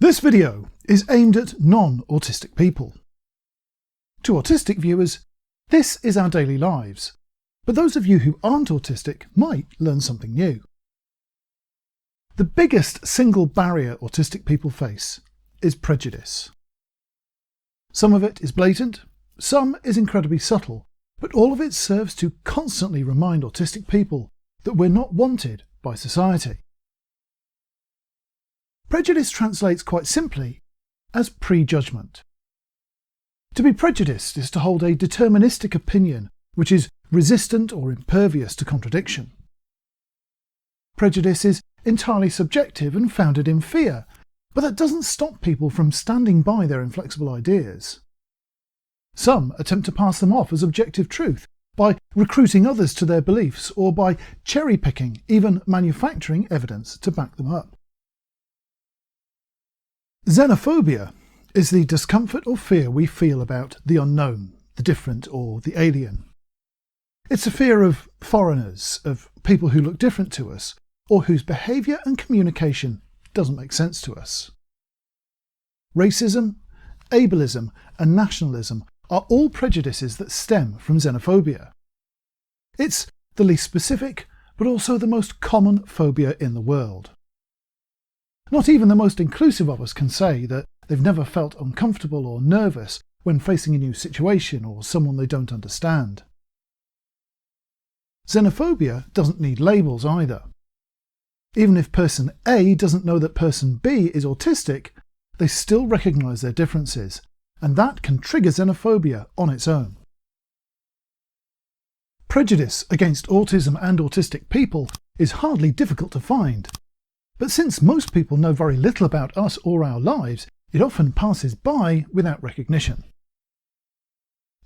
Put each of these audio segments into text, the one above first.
This video is aimed at non-autistic people. To autistic viewers, this is our daily lives, but those of you who aren't autistic might learn something new. The biggest single barrier autistic people face is prejudice. Some of it is blatant, some is incredibly subtle, but all of it serves to constantly remind autistic people that we're not wanted by society. Prejudice translates quite simply as prejudgment. To be prejudiced is to hold a deterministic opinion which is resistant or impervious to contradiction. Prejudice is entirely subjective and founded in fear, but that doesn't stop people from standing by their inflexible ideas. Some attempt to pass them off as objective truth by recruiting others to their beliefs or by cherry-picking, even manufacturing evidence to back them up. Xenophobia is the discomfort or fear we feel about the unknown, the different or the alien. It's a fear of foreigners, of people who look different to us, or whose behaviour and communication doesn't make sense to us. Racism, ableism and nationalism are all prejudices that stem from xenophobia. It's the least specific, but also the most common phobia in the world. Not even the most inclusive of us can say that they've never felt uncomfortable or nervous when facing a new situation or someone they don't understand. Xenophobia doesn't need labels either. Even if person A doesn't know that person B is autistic, they still recognise their differences, and that can trigger xenophobia on its own. Prejudice against autism and autistic people is hardly difficult to find. But since most people know very little about us or our lives, it often passes by without recognition.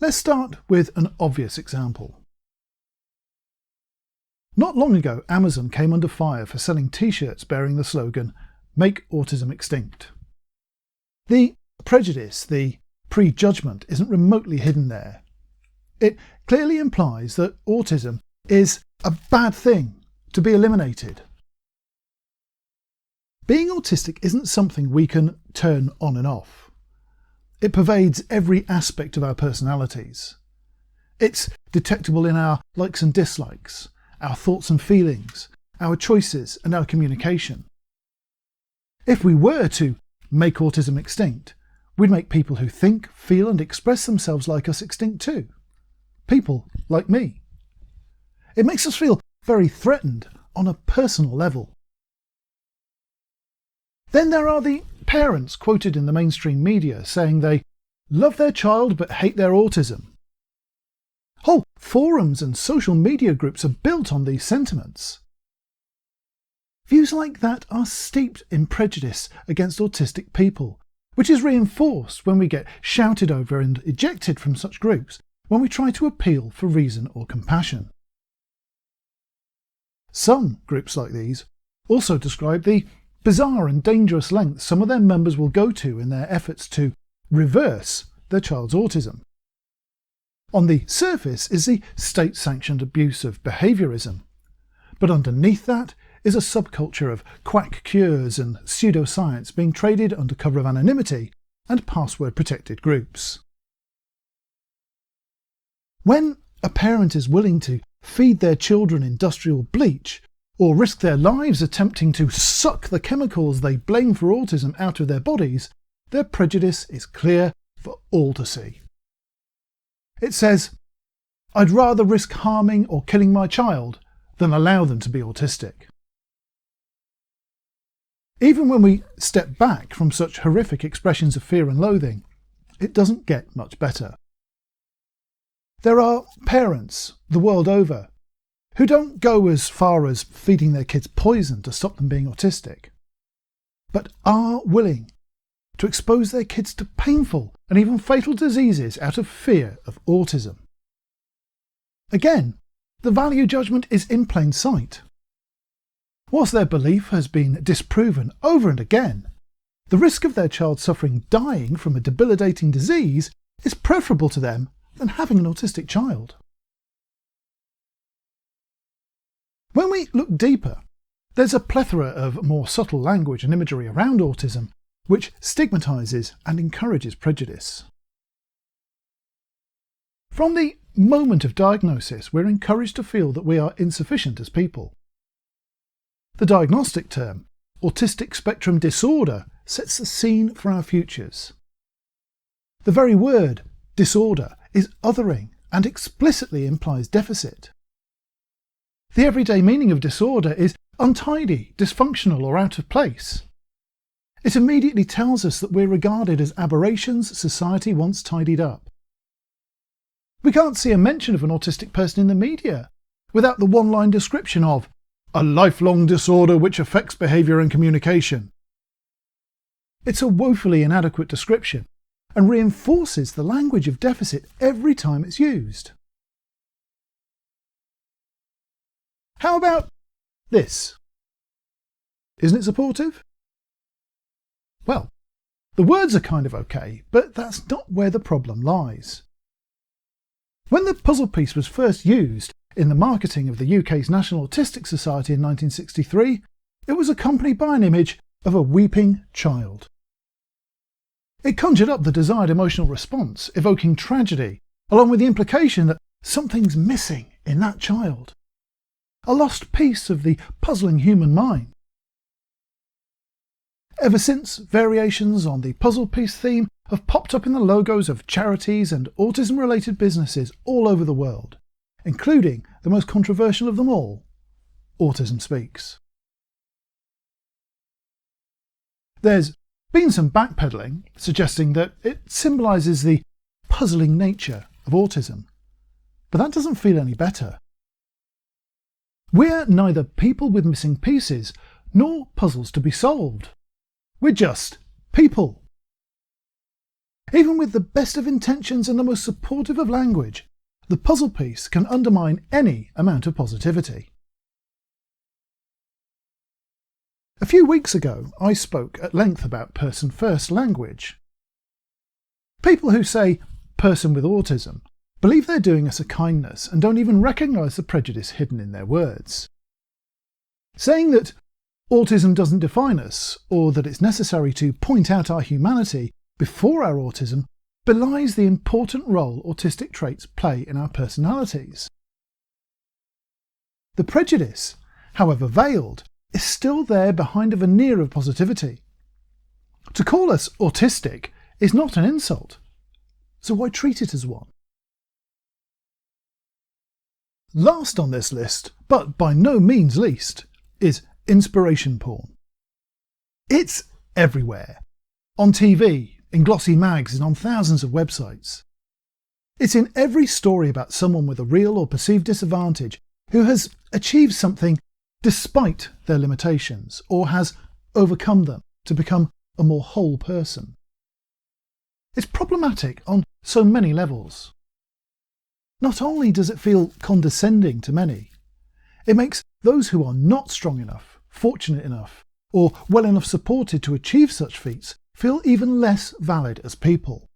Let's start with an obvious example. Not long ago, Amazon came under fire for selling t-shirts bearing the slogan, "Make Autism Extinct." The prejudice, the prejudgment, isn't remotely hidden there. It clearly implies that autism is a bad thing to be eliminated. Being autistic isn't something we can turn on and off. It pervades every aspect of our personalities. It's detectable in our likes and dislikes, our thoughts and feelings, our choices and our communication. If we were to make autism extinct, we'd make people who think, feel and express themselves like us extinct too. People like me. It makes us feel very threatened on a personal level. Then there are the parents quoted in the mainstream media saying they love their child but hate their autism. Whole forums and social media groups are built on these sentiments. Views like that are steeped in prejudice against autistic people, which is reinforced when we get shouted over and ejected from such groups when we try to appeal for reason or compassion. Some groups like these also describe the bizarre and dangerous lengths some of their members will go to in their efforts to reverse their child's autism. On the surface is the state-sanctioned abuse of behaviourism, but underneath that is a subculture of quack cures and pseudoscience being traded under cover of anonymity and password-protected groups. When a parent is willing to feed their children industrial bleach or risk their lives attempting to suck the chemicals they blame for autism out of their bodies, their prejudice is clear for all to see. It says, "I'd rather risk harming or killing my child than allow them to be autistic." Even when we step back from such horrific expressions of fear and loathing, it doesn't get much better. There are parents the world over who don't go as far as feeding their kids poison to stop them being autistic, but are willing to expose their kids to painful and even fatal diseases out of fear of autism. Again, the value judgment is in plain sight. Whilst their belief has been disproven over and again, the risk of their child suffering dying from a debilitating disease is preferable to them than having an autistic child. When we look deeper, there's a plethora of more subtle language and imagery around autism which stigmatises and encourages prejudice. From the moment of diagnosis, we're encouraged to feel that we are insufficient as people. The diagnostic term, autistic spectrum disorder, sets the scene for our futures. The very word, disorder, is othering and explicitly implies deficit. The everyday meaning of disorder is untidy, dysfunctional, or out of place. It immediately tells us that we're regarded as aberrations society once tidied up. We can't see a mention of an autistic person in the media without the one-line description of a lifelong disorder which affects behaviour and communication. It's a woefully inadequate description and reinforces the language of deficit every time it's used. How about this? Isn't it supportive? Well, the words are kind of okay, but that's not where the problem lies. When the puzzle piece was first used in the marketing of the UK's National Autistic Society in 1963, it was accompanied by an image of a weeping child. It conjured up the desired emotional response, evoking tragedy, along with the implication that something's missing in that child. A lost piece of the puzzling human mind. Ever since, variations on the puzzle piece theme have popped up in the logos of charities and autism-related businesses all over the world, including the most controversial of them all, Autism Speaks. There's been some backpedaling, suggesting that it symbolises the puzzling nature of autism, but that doesn't feel any better. We're neither people with missing pieces, nor puzzles to be solved. We're just people. Even with the best of intentions and the most supportive of language, the puzzle piece can undermine any amount of positivity. A few weeks ago, I spoke at length about person-first language. People who say person with autism believe they're doing us a kindness and don't even recognise the prejudice hidden in their words. Saying that autism doesn't define us, or that it's necessary to point out our humanity before our autism, belies the important role autistic traits play in our personalities. The prejudice, however veiled, is still there behind a veneer of positivity. To call us autistic is not an insult, so why treat it as one? Last on this list, but by no means least, is inspiration porn. It's everywhere. On TV, in glossy mags and on thousands of websites. It's in every story about someone with a real or perceived disadvantage who has achieved something despite their limitations, or has overcome them to become a more whole person. It's problematic on so many levels. Not only does it feel condescending to many, it makes those who are not strong enough, fortunate enough, or well enough supported to achieve such feats feel even less valid as people.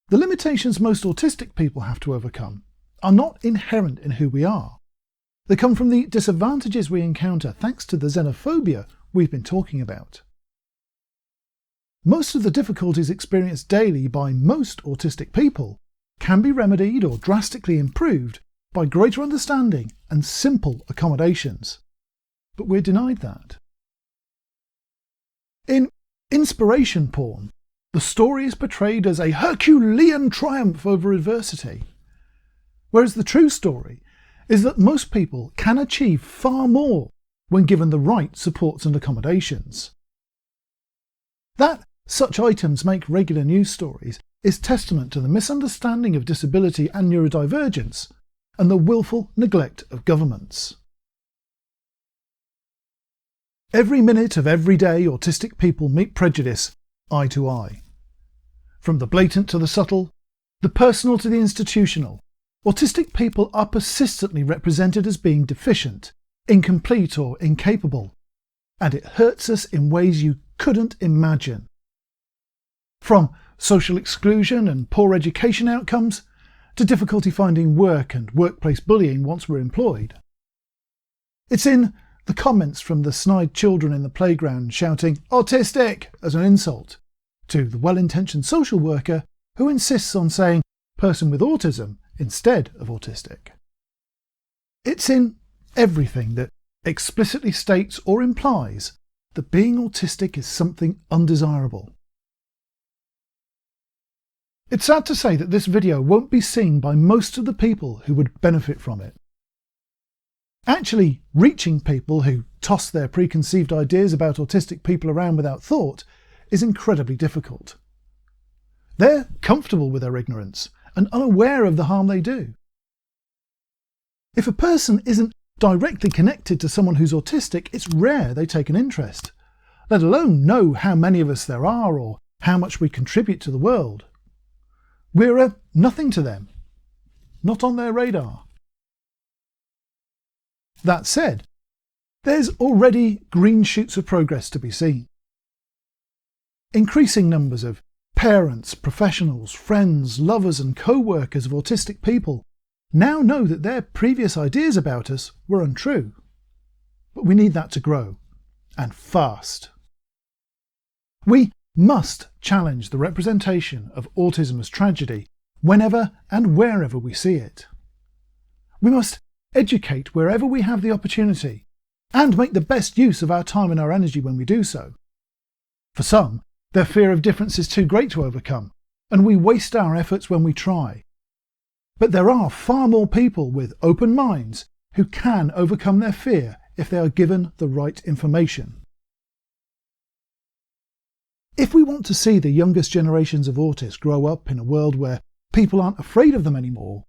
The limitations most autistic people have to overcome are not inherent in who we are. They come from the disadvantages we encounter thanks to the xenophobia we've been talking about. Most of the difficulties experienced daily by most autistic people can be remedied or drastically improved by greater understanding and simple accommodations. But we're denied that. In inspiration porn, the story is portrayed as a Herculean triumph over adversity, whereas the true story is that most people can achieve far more when given the right supports and accommodations. That such items make regular news stories is testament to the misunderstanding of disability and neurodivergence and the willful neglect of governments. Every minute of every day, autistic people meet prejudice eye to eye. From the blatant to the subtle, the personal to the institutional, autistic people are persistently represented as being deficient, incomplete or incapable, and it hurts us in ways you couldn't imagine. From social exclusion and poor education outcomes, to difficulty finding work and workplace bullying once we're employed. It's in the comments from the snide children in the playground shouting "autistic" as an insult, to the well-intentioned social worker who insists on saying "person with autism" instead of autistic. It's in everything that explicitly states or implies that being autistic is something undesirable. It's sad to say that this video won't be seen by most of the people who would benefit from it. Actually reaching people who toss their preconceived ideas about autistic people around without thought is incredibly difficult. They're comfortable with their ignorance and unaware of the harm they do. If a person isn't directly connected to someone who's autistic, it's rare they take an interest, let alone know how many of us there are or how much we contribute to the world. We're nothing to them, not on their radar. That said, there's already green shoots of progress to be seen. Increasing numbers of parents, professionals, friends, lovers and co-workers of autistic people now know that their previous ideas about us were untrue. But we need that to grow, and fast. We must challenge the representation of autism as tragedy whenever and wherever we see it. We must educate wherever we have the opportunity and make the best use of our time and our energy when we do so. For some, their fear of difference is too great to overcome, and we waste our efforts when we try. But there are far more people with open minds who can overcome their fear if they are given the right information. If we want to see the youngest generations of autists grow up in a world where people aren't afraid of them anymore,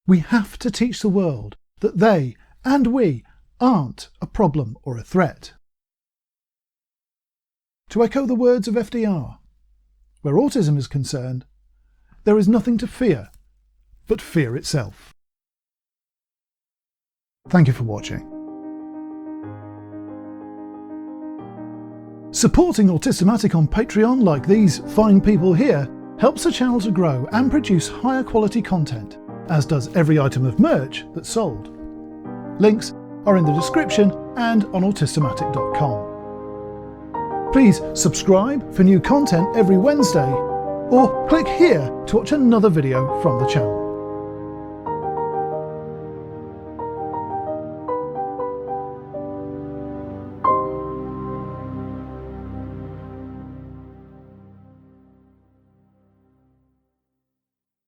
we have to teach the world that they and we aren't a problem or a threat. To echo the words of FDR, where autism is concerned, there is nothing to fear but fear itself. Thank you for watching. Supporting Autismatic on Patreon, like these fine people here, helps the channel to grow and produce higher quality content, as does every item of merch that's sold. Links are in the description and on Autismatic.com. Please subscribe for new content every Wednesday, or click here to watch another video from the channel.